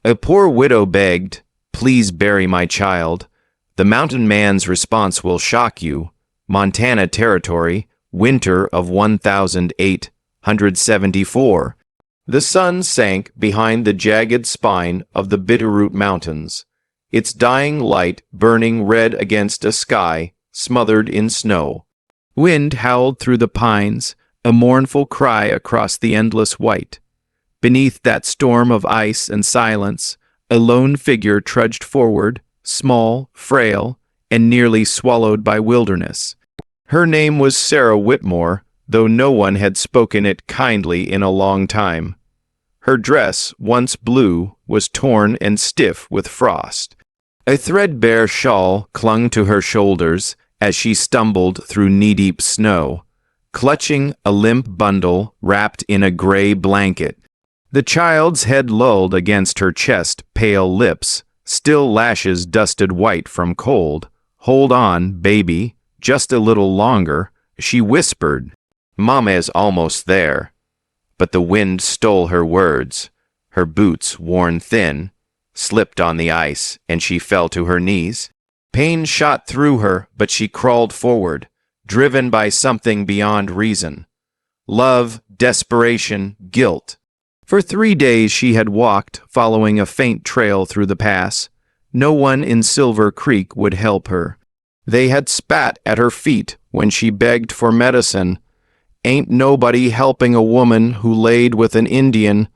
A poor widow begged, "Please bury my child." The mountain man's response will shock you. Montana Territory, winter of 1874. The sun sank behind the jagged spine of the Bitterroot Mountains, its dying light burning red against a sky smothered in snow. Wind howled through the pines, a mournful cry across the endless white. Beneath that storm of ice and silence, a lone figure trudged forward, small, frail, and nearly swallowed by wilderness. Her name was Sarah Whitmore, though no one had spoken it kindly in a long time. Her dress, once blue, was torn and stiff with frost. A threadbare shawl clung to her shoulders as she stumbled through knee-deep snow, clutching a limp bundle wrapped in a gray blanket. The child's head lolled against her chest, pale lips, still lashes dusted white from cold. "Hold on, baby, just a little longer," she whispered. "Mama's almost there." But the wind stole her words. Her boots, worn thin, slipped on the ice, and she fell to her knees. Pain shot through her, but she crawled forward, driven by something beyond reason. Love, desperation, guilt. For 3 days she had walked, following a faint trail through the pass. No one in Silver Creek would help her. They had spat at her feet when she begged for medicine. "Ain't nobody helping a woman who laid with an Indian,"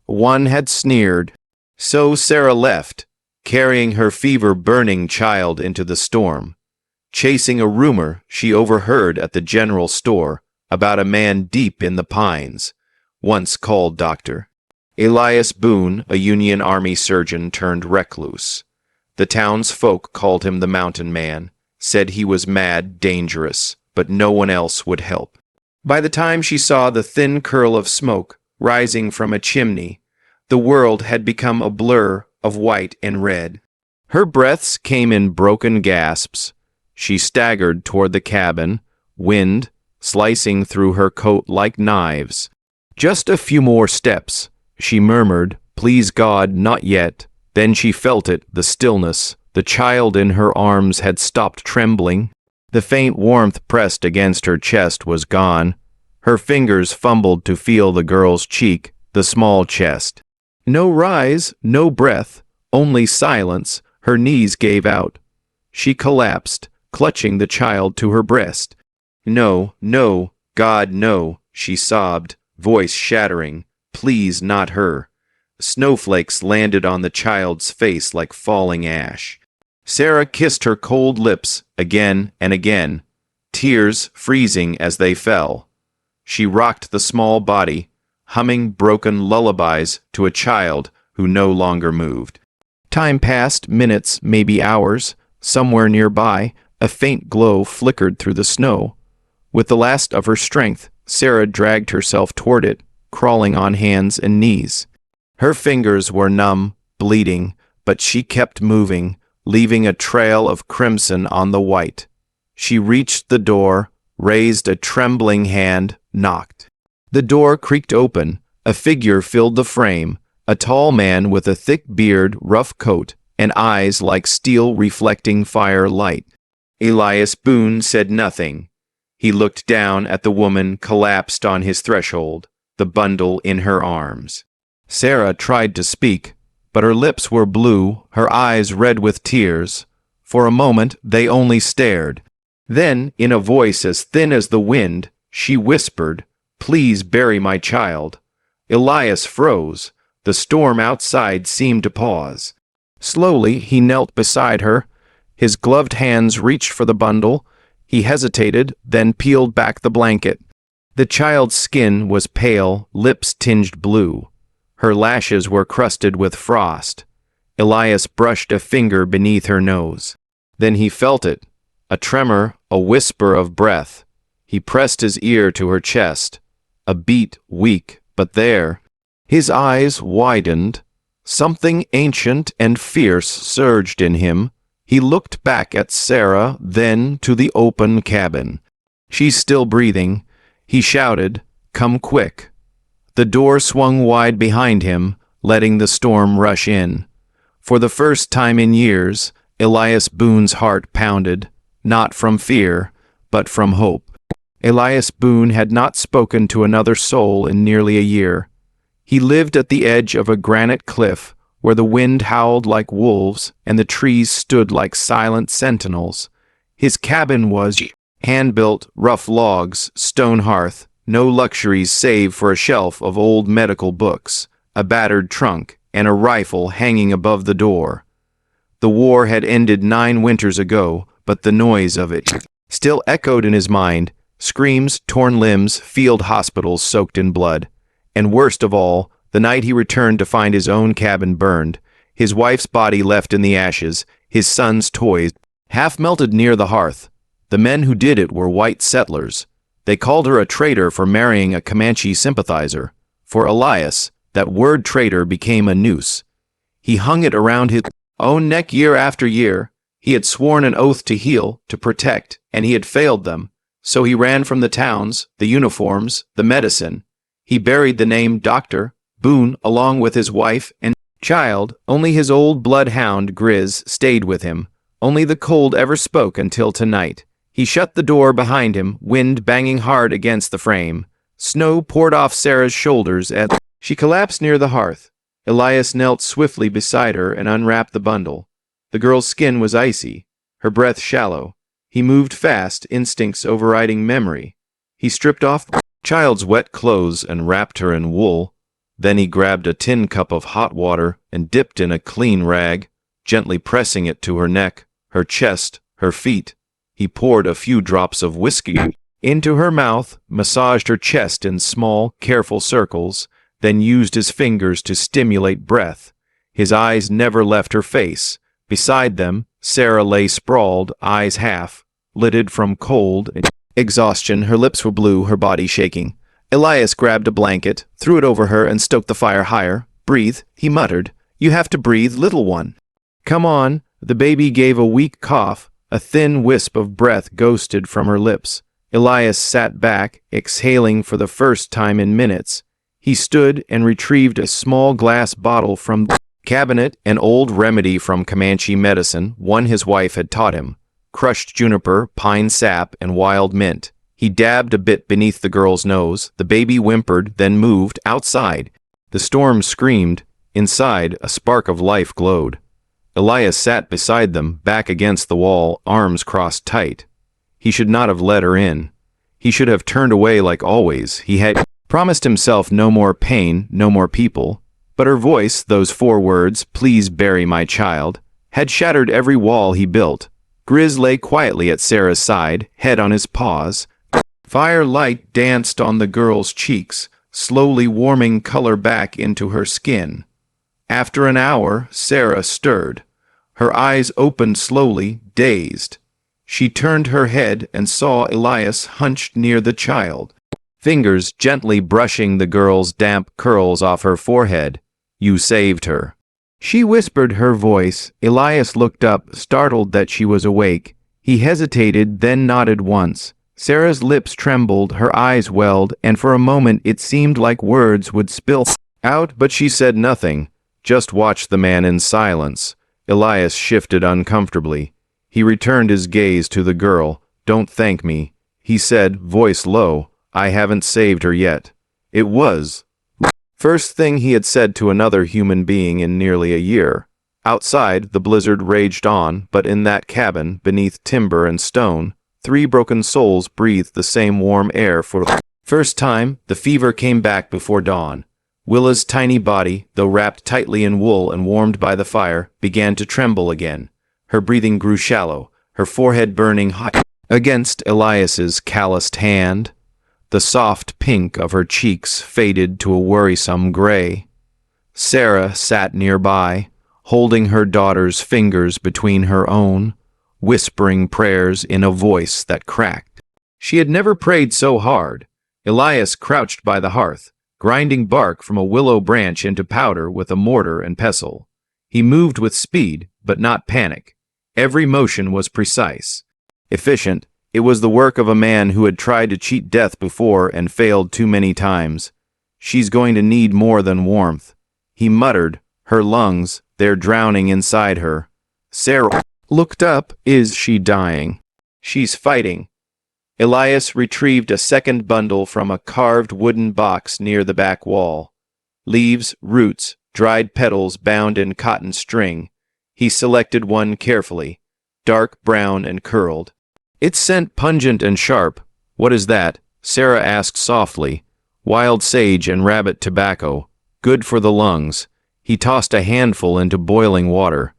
one had sneered. So Sarah left, carrying her fever-burning child into the storm, chasing a rumor she overheard at the general store about a man deep in the pines, once called Doctor Elias Boone, a Union Army surgeon turned recluse. The townsfolk called him the Mountain Man, said he was mad, dangerous, but no one else would help. By the time she saw the thin curl of smoke rising from a chimney, the world had become a blur of white and red. Her breaths came in broken gasps. She staggered toward the cabin, wind slicing through her coat like knives. "Just a few more steps," she murmured, "please God, not yet." Then she felt it, the stillness. The child in her arms had stopped trembling. The faint warmth pressed against her chest was gone. Her fingers fumbled to feel the girl's cheek, the small chest. No rise, no breath, only silence. Her knees gave out. She collapsed, clutching the child to her breast. "No, no, God, no," she sobbed, voice shattering. "Please, not her." Snowflakes landed on the child's face like falling ash. Sarah kissed her cold lips again and again, tears freezing as they fell. She rocked the small body, humming broken lullabies to a child who no longer moved. Time passed, minutes, maybe hours. Somewhere nearby, a faint glow flickered through the snow. With the last of her strength, Sarah dragged herself toward it, crawling on hands and knees. Her fingers were numb, bleeding, but she kept moving, leaving a trail of crimson on the white. She reached the door, raised a trembling hand, knocked. The door creaked open. A figure filled the frame, a tall man with a thick beard, rough coat, and eyes like steel reflecting fire light. Elias Boone said nothing. He looked down at the woman collapsed on his threshold, the bundle in her arms. Sarah tried to speak, but her lips were blue, her eyes red with tears. For a moment they only stared. Then, in a voice as thin as the wind, she whispered, "Please bury my child." Elias froze. The storm outside seemed to pause. Slowly he knelt beside her. His gloved hands reached for the bundle. He hesitated, then peeled back the blanket. The child's skin was pale, lips tinged blue. Her lashes were crusted with frost. Elias brushed a finger beneath her nose. Then he felt it, a tremor, a whisper of breath. He pressed his ear to her chest. A beat, weak, but there. His eyes widened. Something ancient and fierce surged in him. He looked back at Sarah, then to the open cabin. "She's still breathing." He shouted, "Come quick." The door swung wide behind him, letting the storm rush in. For the first time in years, Elias Boone's heart pounded, not from fear, but from hope. Elias Boone had not spoken to another soul in nearly a year. He lived at the edge of a granite cliff where the wind howled like wolves and the trees stood like silent sentinels. His cabin was hand-built, rough logs, stone hearth, no luxuries save for a shelf of old medical books, a battered trunk, and a rifle hanging above the door. The war had ended 9 winters ago, but the noise of it still echoed in his mind. Screams, torn limbs, field hospitals soaked in blood. And worst of all, the night he returned to find his own cabin burned, his wife's body left in the ashes, his son's toys half melted near the hearth. The men who did it were white settlers. They called her a traitor for marrying a Comanche sympathizer. For Elias, that word traitor became a noose. He hung it around his own neck year after year. He had sworn an oath to heal, to protect, and he had failed them. So he ran from the towns, the uniforms, the medicine. He buried the name Dr. Boone along with his wife and child. Only his old bloodhound Grizz stayed with him. Only the cold ever spoke until tonight. He shut the door behind him, wind banging hard against the frame. Snow poured off Sarah's shoulders as she collapsed near the hearth. Elias knelt swiftly beside her and unwrapped the bundle. The girl's skin was icy, her breath shallow. He moved fast, instincts overriding memory. He stripped off the child's wet clothes and wrapped her in wool. Then he grabbed a tin cup of hot water and dipped in a clean rag, gently pressing it to her neck, her chest, her feet. He poured a few drops of whiskey into her mouth, massaged her chest in small, careful circles, then used his fingers to stimulate breath. His eyes never left her face. Beside them, Sarah lay sprawled, eyes half lidded from cold and exhaustion. Her lips were blue, her body shaking. Elias grabbed a blanket, threw it over her, and stoked the fire higher. "Breathe," he muttered. "You have to breathe, little one." "Come on." The baby gave a weak cough. A thin wisp of breath ghosted from her lips. Elias sat back, exhaling for the first time in minutes. He stood and retrieved a small glass bottle from the cabinet, an old remedy from Comanche medicine, one his wife had taught him. Crushed juniper, pine sap, and wild mint. He dabbed a bit beneath the girl's nose. The baby whimpered, then moved. Outside, the storm screamed. Inside, a spark of life glowed. Elias sat beside them, back against the wall, arms crossed tight. He should not have let her in. He should have turned away like always. He had promised himself no more pain, no more people. But her voice, those 4 words, "Please bury my child," had shattered every wall he built. Grizz lay quietly at Sarah's side, head on his paws. Firelight danced on the girl's cheeks, slowly warming color back into her skin. After an hour, Sarah stirred. Her eyes opened slowly, dazed. She turned her head and saw Elias hunched near the child, fingers gently brushing the girl's damp curls off her forehead. "You saved her," she whispered, her voice. Elias looked up, startled that she was awake. He hesitated, then nodded once. Sarah's lips trembled, her eyes welled, and for a moment it seemed like words would spill out, but she said nothing, just watched the man in silence. Elias shifted uncomfortably. He returned his gaze to the girl. "Don't thank me," he said, voice low. "I haven't saved her yet." It was first thing he had said to another human being in nearly a year. Outside, the blizzard raged on, but in that cabin, beneath timber and stone, 3 broken souls breathed the same warm air for the first time. The fever came back before dawn. Willa's tiny body, though wrapped tightly in wool and warmed by the fire, began to tremble again. Her breathing grew shallow, her forehead burning hot against Elias's calloused hand. The soft pink of her cheeks faded to a worrisome gray. Sarah sat nearby, holding her daughter's fingers between her own, whispering prayers in a voice that cracked. She had never prayed so hard. Elias crouched by the hearth, grinding bark from a willow branch into powder with a mortar and pestle. He moved with speed, but not panic. Every motion was precise, efficient. It was the work of a man who had tried to cheat death before and failed too many times. "She's going to need more than warmth." He muttered, "Her lungs, they're drowning inside her." Sarah looked up. Is she dying? She's fighting. Elias retrieved a second bundle from a carved wooden box near the back wall. Leaves, roots, dried petals bound in cotton string. He selected one carefully, dark brown and curled. Its scent pungent and sharp. "What is that?" Sarah asked softly. "Wild sage and rabbit tobacco. Good for the lungs." He tossed a handful into boiling water.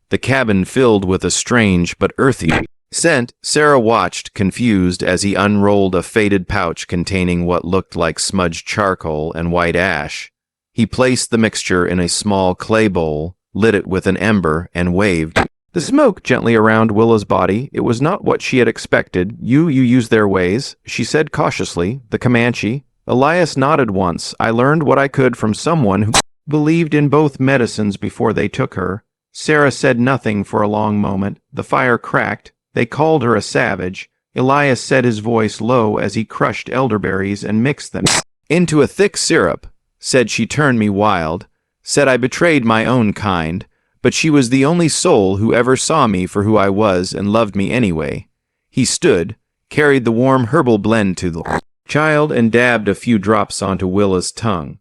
The cabin filled with a strange but earthy scent. Sarah watched, confused, as he unrolled a faded pouch containing what looked like smudged charcoal and white ash. He placed the mixture in a small clay bowl, lit it with an ember, and waved the smoke gently around Willa's body. It was not what she had expected. You use their ways," she said cautiously. "The Comanche." Elias nodded once. "I learned what I could from someone who believed in both medicines before they took her." Sarah said nothing for a long moment. The fire cracked. They called her a savage. Elias said, his voice low, as he crushed elderberries and mixed them into a thick syrup. Said she turned me wild. Said I betrayed my own kind. But she was the only soul who ever saw me for who I was and loved me anyway. He stood, carried the warm herbal blend to the child, and dabbed a few drops onto Willa's tongue.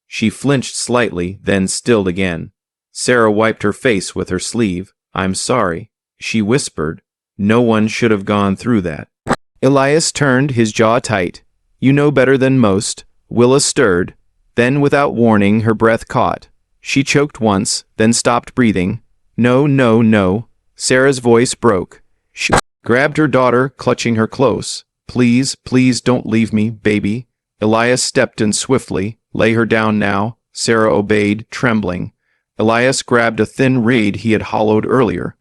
She flinched slightly, then stilled again. Sarah wiped her face with her sleeve. "I'm sorry," she whispered. "No one should have gone through that." Elias turned, his jaw tight. "You know better than most." Willa stirred. Then, without warning, her breath caught. She choked once, then stopped breathing. "No, no, no." Sarah's voice broke. She grabbed her daughter, clutching her close. "Please, please don't leave me, baby." Elias stepped in swiftly. "Lay her down now." Sarah obeyed, trembling. Elias grabbed a thin reed he had hollowed earlier,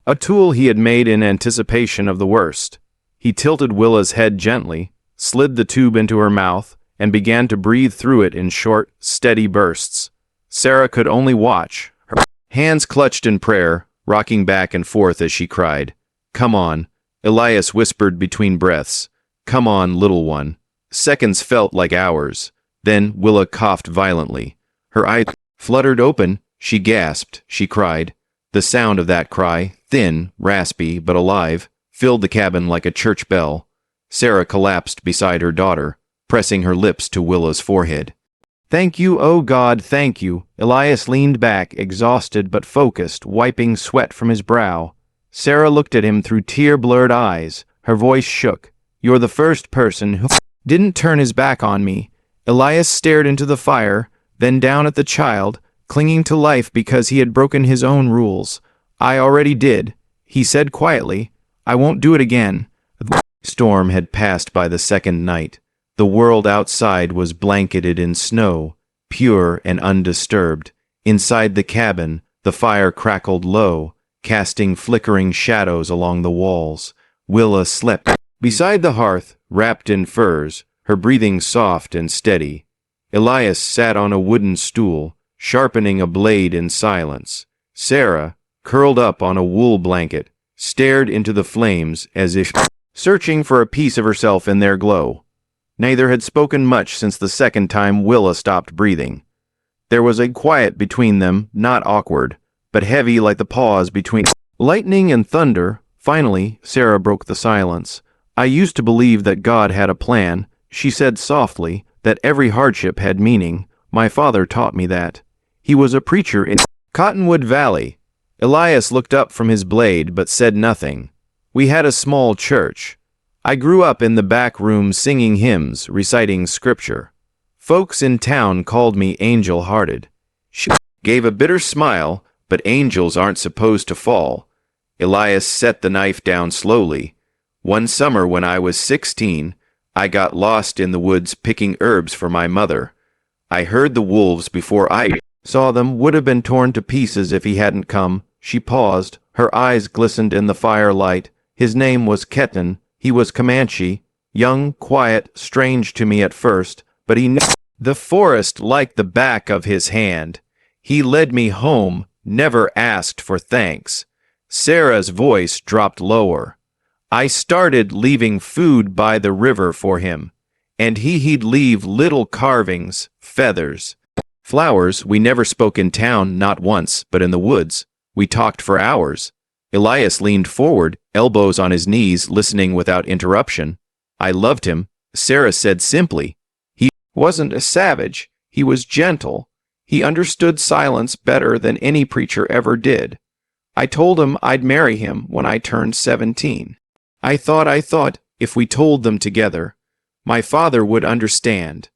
a tool he had made in anticipation of the worst. He tilted Willa's head gently, slid the tube into her mouth, and began to breathe through it in short, steady bursts. Sarah could only watch, her hands clutched in prayer, rocking back and forth as she cried. "Come on," Elias whispered between breaths. "Come on, little one." Seconds felt like hours. Then Willa coughed violently. Her eyes fluttered open. She gasped. She cried. The sound of that cry, thin, raspy, but alive, filled the cabin like a church bell. Sarah collapsed beside her daughter, pressing her lips to Willa's forehead. "Thank you, oh God, thank you." Elias leaned back, exhausted but focused, wiping sweat from his brow. Sarah looked at him through tear-blurred eyes. Her voice shook. "You're the first person who didn't turn his back on me." Elias stared into the fire, then down at the child, clinging to life because he had broken his own rules. "I already did," he said quietly. "I won't do it again." The storm had passed by the second night. The world outside was blanketed in snow, pure and undisturbed. Inside the cabin, the fire crackled low, casting flickering shadows along the walls. Willa slept beside the hearth, wrapped in furs, her breathing soft and steady. Elias sat on a wooden stool, sharpening a blade in silence. Sarah, curled up on a wool blanket, stared into the flames as if searching for a piece of herself in their glow. Neither had spoken much since the second time Willa stopped breathing. There was a quiet between them, not awkward, but heavy like the pause between lightning and thunder. Finally, Sarah broke the silence. "I used to believe that God had a plan," she said softly, "that every hardship had meaning. My father taught me that. He was a preacher in Cottonwood Valley." Elias looked up from his blade but said nothing. "We had a small church. I grew up in the back room singing hymns, reciting scripture. Folks in town called me angel-hearted." She gave a bitter smile, "But angels aren't supposed to fall." Elias set the knife down slowly. "One summer when I was 16, I got lost in the woods picking herbs for my mother. I heard the wolves before I saw them, would have been torn to pieces if he hadn't come." She paused. Her eyes glistened in the firelight. "His name was Ketan. He was Comanche, young, quiet, strange to me at first, but he knew the forest like the back of his hand. He led me home, never asked for thanks." Sarah's voice dropped lower. "I started leaving food by the river for him, and he'd leave little carvings, feathers, Flowers, we never spoke in town, not once, but in the woods. We talked for hours. Elias leaned forward, elbows on his knees, listening without interruption. I loved him, Sarah said simply. He wasn't a savage. He was gentle. He understood silence better than any preacher ever did. I told him I'd marry him when I turned 17. I thought, if we told them together, my father would understand.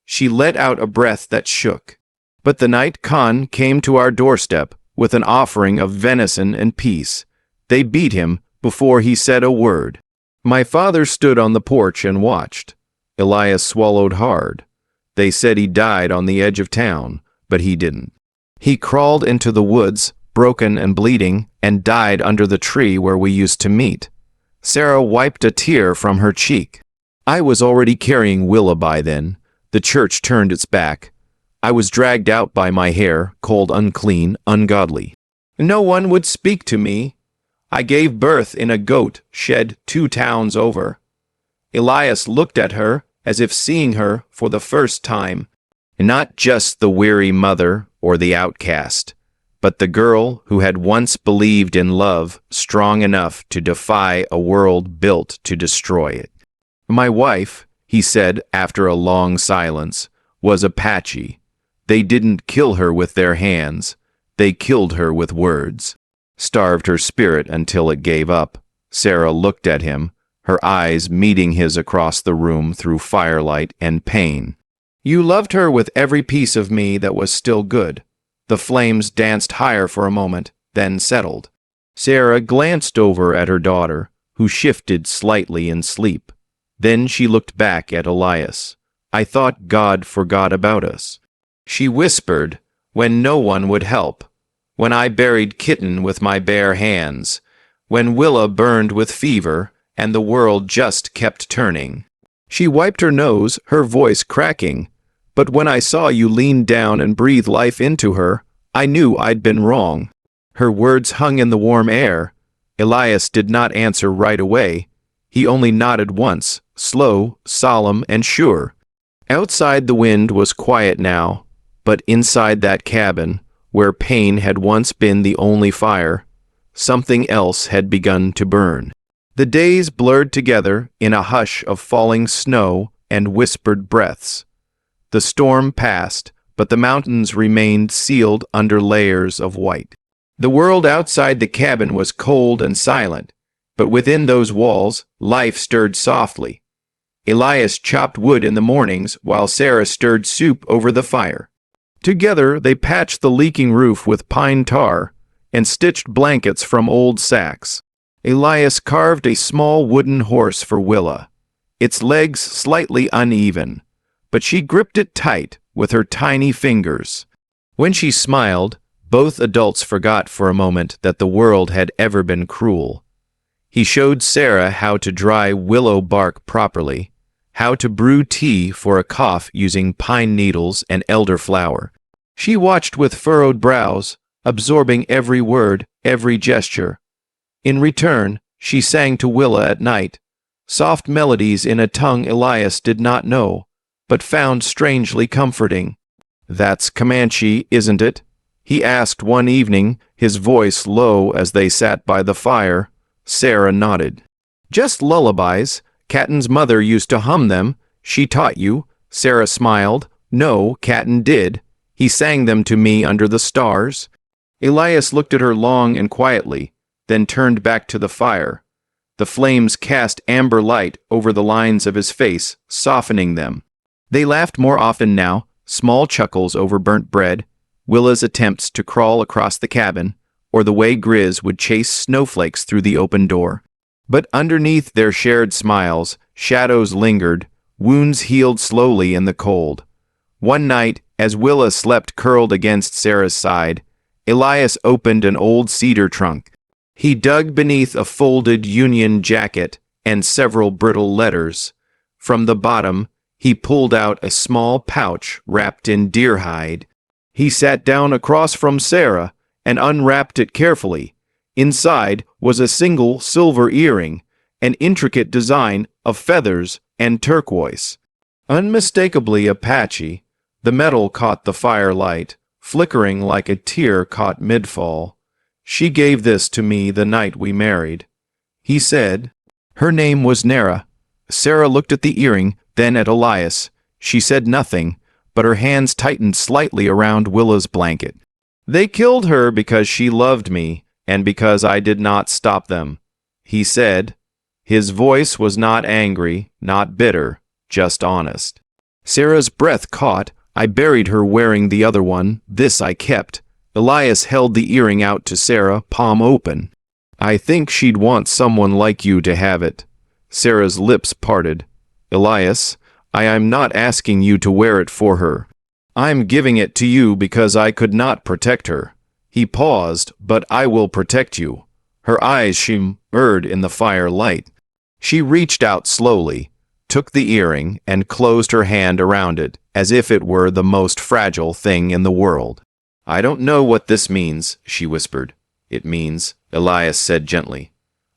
She let out a breath that shook. But the night Khan came to our doorstep with an offering of venison and peace. They beat him before he said a word. My father stood on the porch and watched. Elias swallowed hard. They said he died on the edge of town, but he didn't. He crawled into the woods, broken and bleeding, and died under the tree where we used to meet. Sarah wiped a tear from her cheek. I was already carrying Willa by then. The church turned its back. I was dragged out by my hair, called unclean, ungodly. No one would speak to me. I gave birth in a goat shed 2 towns over. Elias looked at her as if seeing her for the first time, not just the weary mother or the outcast, but the girl who had once believed in love strong enough to defy a world built to destroy it. My wife, he said after a long silence, was Apache. They didn't kill her with their hands. They killed her with words. Starved her spirit until it gave up. Sarah looked at him, her eyes meeting his across the room through firelight and pain. You loved her with every piece of me that was still good. The flames danced higher for a moment, then settled. Sarah glanced over at her daughter, who shifted slightly in sleep. Then she looked back at Elias. I thought God forgot about us. She whispered, when no one would help. When I buried Kitten with my bare hands. When Willa burned with fever, and the world just kept turning. She wiped her nose, her voice cracking. But when I saw you lean down and breathe life into her, I knew I'd been wrong. Her words hung in the warm air. Elias did not answer right away. He only nodded once, slow, solemn, and sure. Outside the wind was quiet now, but inside that cabin, where pain had once been the only fire, something else had begun to burn. The days blurred together in a hush of falling snow and whispered breaths. The storm passed, but the mountains remained sealed under layers of white. The world outside the cabin was cold and silent, but within those walls, life stirred softly. Elias chopped wood in the mornings while Sarah stirred soup over the fire. Together they patched the leaking roof with pine tar and stitched blankets from old sacks. Elias carved a small wooden horse for Willa, its legs slightly uneven, but she gripped it tight with her tiny fingers. When she smiled, both adults forgot for a moment that the world had ever been cruel. He showed Sarah how to dry willow bark properly, how to brew tea for a cough using pine needles and elderflower. She watched with furrowed brows, absorbing every word, every gesture. In return, she sang to Willa at night, soft melodies in a tongue Elias did not know, but found strangely comforting. That's Comanche, isn't it? He asked one evening, his voice low as they sat by the fire. Sarah nodded. Just lullabies. Catton's mother used to hum them. She taught you. Sarah smiled. No, Catton did. He sang them to me under the stars. Elias looked at her long and quietly, then turned back to the fire. The flames cast amber light over the lines of his face, softening them. They laughed more often now, small chuckles over burnt bread, Willa's attempts to crawl across the cabin, or the way Grizz would chase snowflakes through the open door. But underneath their shared smiles, shadows lingered, wounds healed slowly in the cold. One night, as Willa slept curled against Sarah's side, Elias opened an old cedar trunk. He dug beneath a folded Union jacket and several brittle letters. From the bottom, he pulled out a small pouch wrapped in deer hide. He sat down across from Sarah and unwrapped it carefully. Inside was a single silver earring, an intricate design of feathers and turquoise. Unmistakably Apache, The metal caught the firelight, flickering like a tear caught midfall. She gave this to me the night we married. He said, her name was Nara. Sarah looked at the earring, then at Elias. She said nothing, but her hands tightened slightly around Willa's blanket. They killed her because she loved me, and because I did not stop them, he said. His voice was not angry, not bitter, just honest. Sarah's breath caught. I buried her wearing the other one. This I kept. Elias held the earring out to Sarah, palm open. I think she'd want someone like you to have it. Sarah's lips parted. Elias, I am not asking you to wear it for her. I'm giving it to you because I could not protect her. He paused, but I will protect you. Her eyes shimmered in the firelight. She reached out slowly, took the earring, and closed her hand around it, as if it were the most fragile thing in the world. I don't know what this means, she whispered. It means, Elias said gently,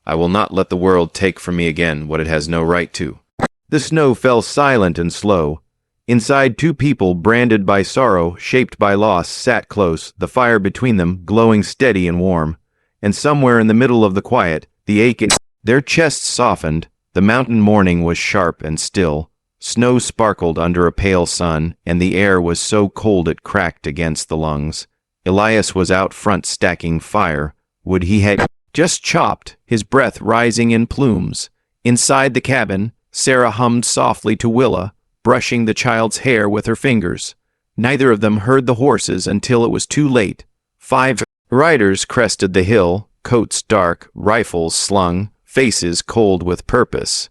I will not let the world take from me again what it has no right to. The snow fell silent and slow. Inside, two people branded by sorrow, shaped by loss, sat close, the fire between them glowing steady and warm. And somewhere in the middle of the quiet, the ache in their chests softened. The mountain morning was sharp and still. Snow sparkled under a pale sun, and the air was so cold it cracked against the lungs. Elias was out front stacking fire. Wood he had just chopped, his breath rising in plumes. Inside the cabin, Sarah hummed softly to Willa, brushing the child's hair with her fingers. Neither of them heard the horses until it was too late. 5 riders crested the hill, coats dark, rifles slung, faces cold with purpose.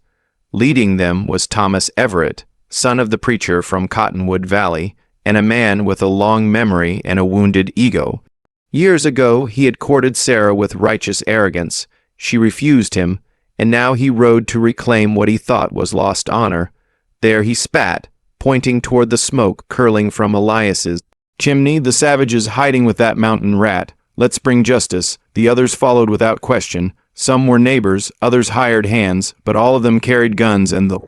Leading them was Thomas Everett, son of the preacher from Cottonwood Valley, and a man with a long memory and a wounded ego. Years ago he had courted Sarah with righteous arrogance. She refused him, and now he rode to reclaim what he thought was lost honor. There he spat, pointing toward the smoke curling from Elias's chimney. The savages hiding with that mountain rat. Let's bring justice. The others followed without question. Some were neighbors, others hired hands, but all of them carried guns and the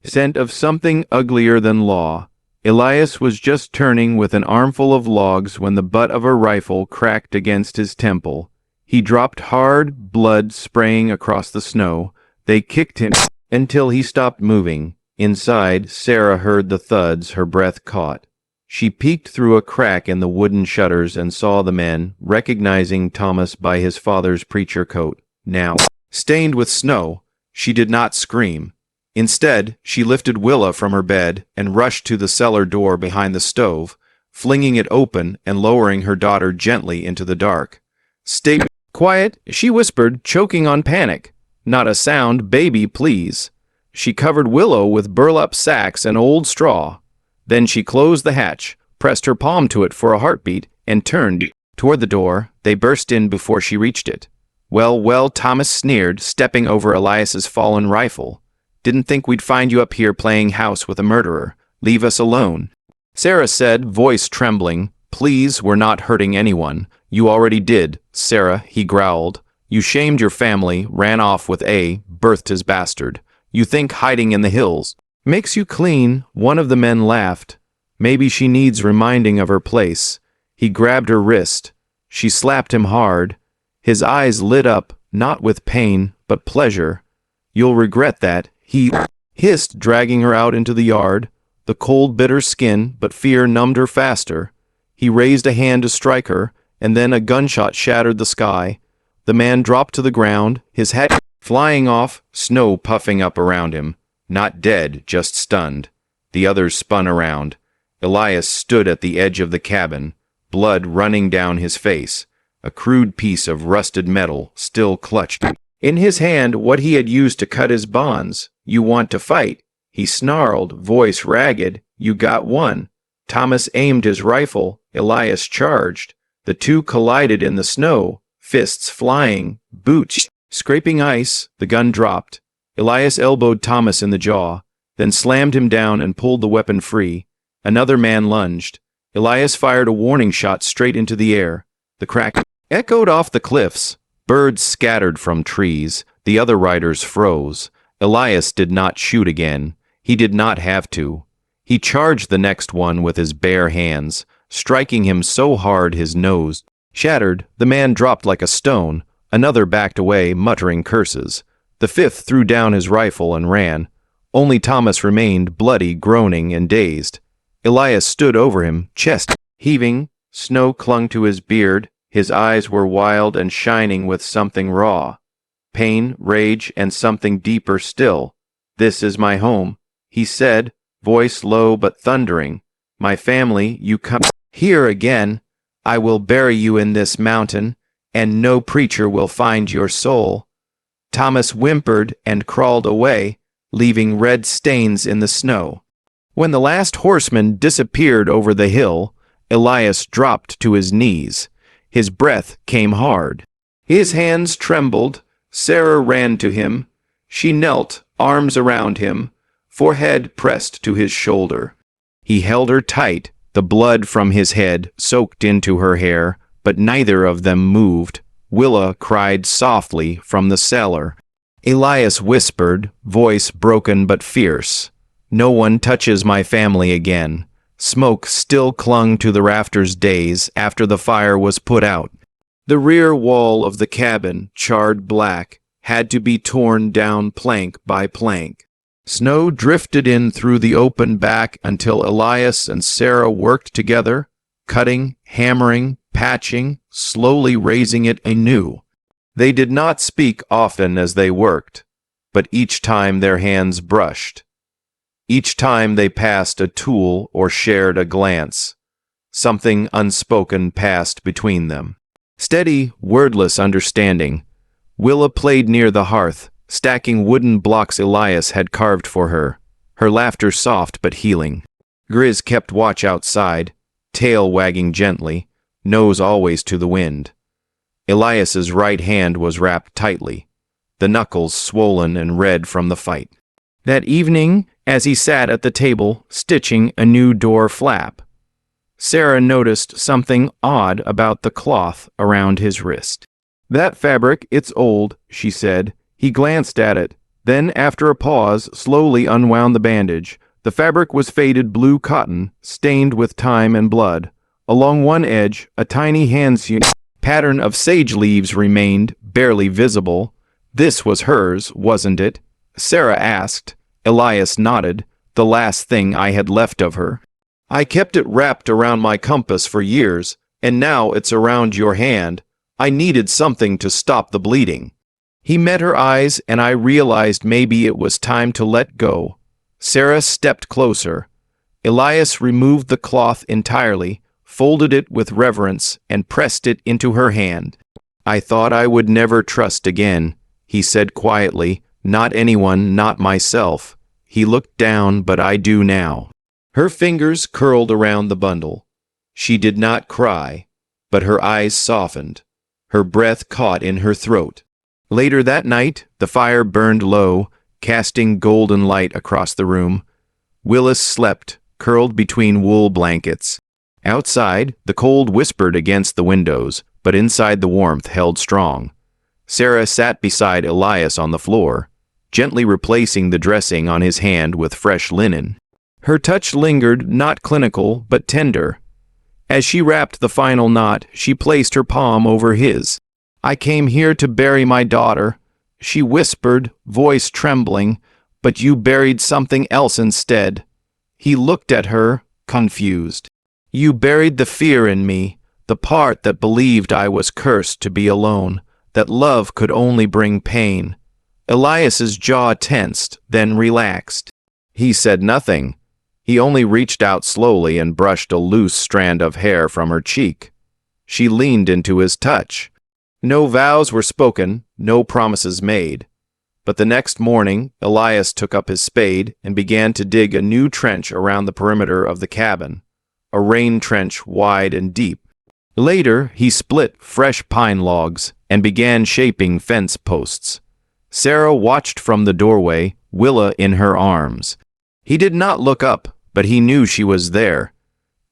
scent of something uglier than law. Elias was just turning with an armful of logs when the butt of a rifle cracked against his temple. He dropped hard, blood spraying across the snow. They kicked him until he stopped moving. Inside, Sarah heard the thuds her breath caught. She peeked through a crack in the wooden shutters and saw the men, recognizing Thomas by his father's preacher coat. Now, stained with snow, she did not scream. Instead, she lifted Willa from her bed and rushed to the cellar door behind the stove, flinging it open and lowering her daughter gently into the dark. Stay quiet, she whispered, choking on panic. Not a sound, baby, please. She covered Willow with burlap sacks and old straw. Then she closed the hatch, pressed her palm to it for a heartbeat, and turned toward the door. They burst in before she reached it. Well, well, Thomas sneered, stepping over Elias's fallen rifle. Didn't think we'd find you up here playing house with a murderer. Leave us alone. Sarah said, voice trembling, please, we're not hurting anyone. You already did, Sarah, he growled. You shamed your family, ran off with A, birthed his bastard. You think hiding in the hills makes you clean. One of the men laughed. Maybe she needs reminding of her place. He grabbed her wrist. She slapped him hard. His eyes lit up, not with pain, but pleasure. You'll regret that, he hissed, dragging her out into the yard. The cold, bitter skin, but fear numbed her faster. He raised a hand to strike her, and then a gunshot shattered the sky. The man dropped to the ground, his hat flying off, snow puffing up around him. Not dead, just stunned. The others spun around. Elias stood at the edge of the cabin, blood running down his face. A crude piece of rusted metal still clutched in his hand what he had used to cut his bonds. You want to fight? He snarled, voice ragged. You got one. Thomas aimed his rifle. Elias charged. The two collided in the snow, fists flying, boots scraping ice. The gun dropped. Elias elbowed Thomas in the jaw, then slammed him down and pulled the weapon free. Another man lunged. Elias fired a warning shot straight into the air. The crack echoed off the cliffs. Birds scattered from trees. The other riders froze. Elias did not shoot again. He did not have to. He charged the next one with his bare hands, striking him so hard his nose shattered. The man dropped like a stone. Another backed away, muttering curses. The fifth threw down his rifle and ran. Only Thomas remained, bloody, groaning, and dazed. Elias stood over him, chest heaving. Snow clung to his beard. His eyes were wild and shining with something raw. Pain, rage, and something deeper still. "This is my home," he said, voice low but thundering. "My family, you come here again. I will bury you in this mountain, and no preacher will find your soul." Thomas whimpered and crawled away, leaving red stains in the snow. When the last horseman disappeared over the hill, Elias dropped to his knees. His breath came hard. His hands trembled. Sarah ran to him. She knelt, arms around him, forehead pressed to his shoulder. He held her tight, the blood from his head soaked into her hair, but neither of them moved. Willa cried softly from the cellar. Elias whispered, voice broken but fierce, "No one touches my family again." Smoke still clung to the rafters days after the fire was put out. The rear wall of the cabin, charred black, had to be torn down plank by plank. Snow drifted in through the open back until Elias and Sarah worked together, cutting, hammering, patching, slowly raising it anew. They did not speak often as they worked, but each time their hands brushed. Each time they passed a tool or shared a glance, something unspoken passed between them. Steady, wordless understanding. Willa played near the hearth, stacking wooden blocks Elias had carved for her, her laughter soft but healing. Grizz kept watch outside, tail wagging gently, nose always to the wind. Elias's right hand was wrapped tightly, the knuckles swollen and red from the fight. That evening, as he sat at the table, stitching a new door flap, Sarah noticed something odd about the cloth around his wrist. "That fabric, it's old," she said. He glanced at it, then, after a pause, slowly unwound the bandage. The fabric was faded blue cotton, stained with time and blood. Along one edge, a tiny hand-sewn pattern of sage leaves remained, barely visible. "This was hers, wasn't it?" Sarah asked. Elias nodded. "The last thing I had left of her. I kept it wrapped around my compass for years, and now it's around your hand. I needed something to stop the bleeding." He met her eyes, and I realized maybe it was time to let go. Sarah stepped closer. Elias removed the cloth entirely, folded it with reverence, and pressed it into her hand. "I thought I would never trust again," he said quietly. "Not anyone, not myself." He looked down, "But I do now." Her fingers curled around the bundle. She did not cry, but her eyes softened. Her breath caught in her throat. Later that night, the fire burned low, casting golden light across the room. Willis slept, curled between wool blankets. Outside, the cold whispered against the windows, but inside the warmth held strong. Sarah sat beside Elias on the floor, gently replacing the dressing on his hand with fresh linen. Her touch lingered, not clinical, but tender. As she wrapped the final knot, she placed her palm over his. "I came here to bury my daughter," she whispered, voice trembling, "but you buried something else instead." He looked at her, confused. "You buried the fear in me, the part that believed I was cursed to be alone, that love could only bring pain." Elias's jaw tensed, then relaxed. He said nothing. He only reached out slowly and brushed a loose strand of hair from her cheek. She leaned into his touch. No vows were spoken, no promises made. But the next morning, Elias took up his spade and began to dig a new trench around the perimeter of the cabin, a rain trench wide and deep. Later, he split fresh pine logs and began shaping fence posts. Sarah watched from the doorway, Willa in her arms. He did not look up, but he knew she was there.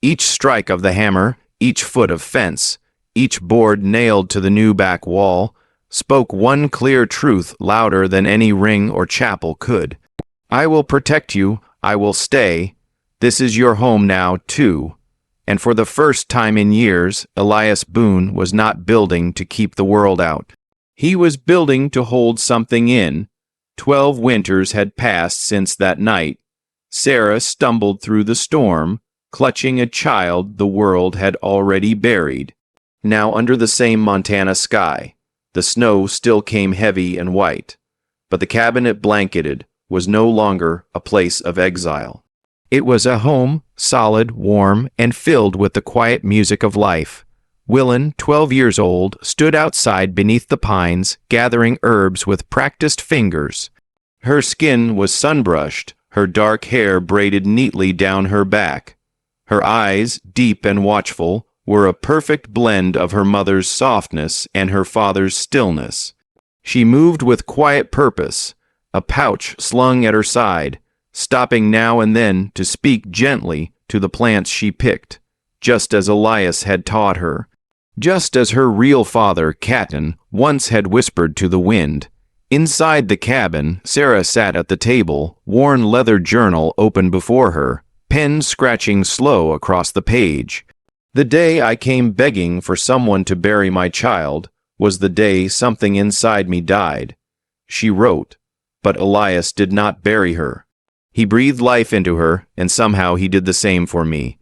Each strike of the hammer, each foot of fence, each board nailed to the new back wall, spoke one clear truth louder than any ring or chapel could. "I will protect you. I will stay." This is your home now, too. And for the first time in years, Elias Boone was not building to keep the world out. He was building to hold something in. 12 winters had passed since that night. Sarah stumbled through the storm, clutching a child the world had already buried. Now under the same Montana sky, the snow still came heavy and white, but the cabin it blanketed was no longer a place of exile. It was a home, solid, warm, and filled with the quiet music of life. Willen, 12 years old, stood outside beneath the pines, gathering herbs with practiced fingers. Her skin was sunbrushed, her dark hair braided neatly down her back. Her eyes, deep and watchful, were a perfect blend of her mother's softness and her father's stillness. She moved with quiet purpose, a pouch slung at her side, stopping now and then to speak gently to the plants she picked, just as Elias had taught her, just as her real father, Catton, once had whispered to the wind. Inside the cabin, Sarah sat at the table, worn leather journal open before her, pen scratching slow across the page. The day I came begging for someone to bury my child was the day something inside me died. She wrote, but Elias did not bury her. He breathed life into her, and somehow he did the same for me.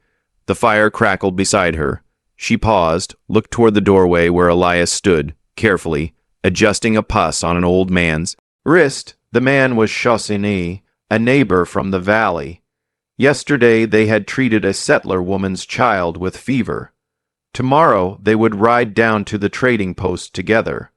The fire crackled beside her. She paused, looked toward the doorway where Elias stood, carefully, adjusting a puss on an old man's wrist. The man was Chaussini, a neighbor from the valley. Yesterday they had treated a settler woman's child with fever. Tomorrow they would ride down to the trading post together.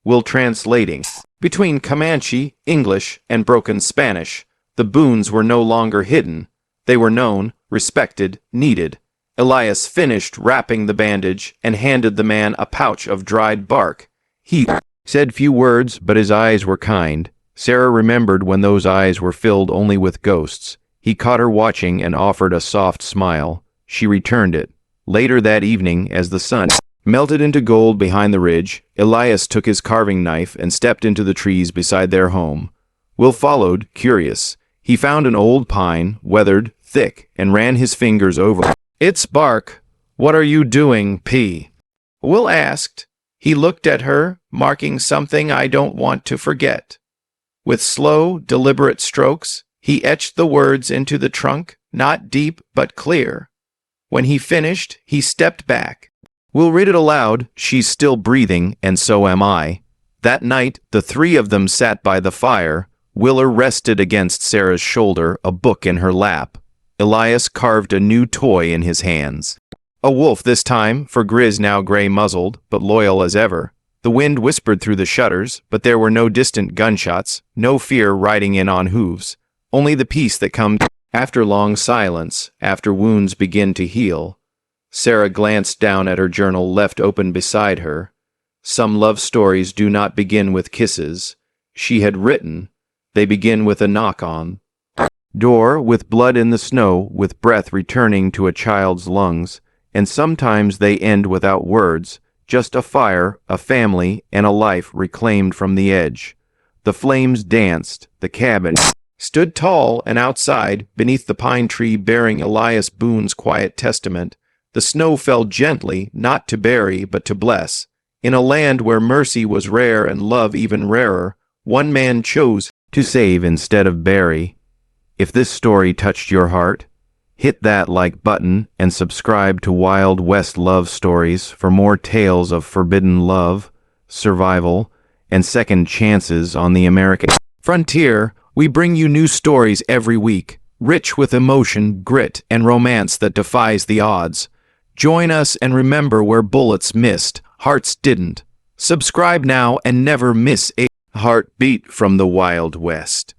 Will translating. Between Comanche, English, and broken Spanish, the Boones were no longer hidden. They were known, respected, needed. Elias finished wrapping the bandage and handed the man a pouch of dried bark. He said few words, but his eyes were kind. Sarah remembered when those eyes were filled only with ghosts. He caught her watching and offered a soft smile. She returned it. Later that evening, as the sun melted into gold behind the ridge, Elias took his carving knife and stepped into the trees beside their home. Will followed, curious. He found an old pine, weathered, thick, and ran his fingers over its bark. "What are you doing, P?" Will asked. He looked at her, marking something I don't want to forget. With slow, deliberate strokes, he etched the words into the trunk, not deep but clear. When he finished, he stepped back. We'll read it aloud. She's still breathing, and so am I. That night, the three of them sat by the fire. Willer rested against Sarah's shoulder, a book in her lap. Elias carved a new toy in his hands. A wolf this time, for Grizz now gray-muzzled, but loyal as ever. The wind whispered through the shutters, but there were no distant gunshots, no fear riding in on hooves. Only the peace that comes after long silence, after wounds begin to heal. Sarah glanced down at her journal left open beside her. Some love stories do not begin with kisses. She had written, they begin with a knock on door, with blood in the snow, with breath returning to a child's lungs, and sometimes they end without words, just a fire, a family, and a life reclaimed from the edge. The flames danced, the cabin stood tall, and outside, beneath the pine tree bearing Elias Boone's quiet testament, the snow fell gently, not to bury, but to bless. In a land where mercy was rare and love even rarer, one man chose to save instead of bury. If this story touched your heart, hit that like button and subscribe to Wild West Love Stories for more tales of forbidden love, survival, and second chances on the American frontier. We bring you new stories every week, rich with emotion, grit, and romance that defies the odds. Join us and remember where bullets missed, hearts didn't. Subscribe now and never miss a heartbeat from the Wild West.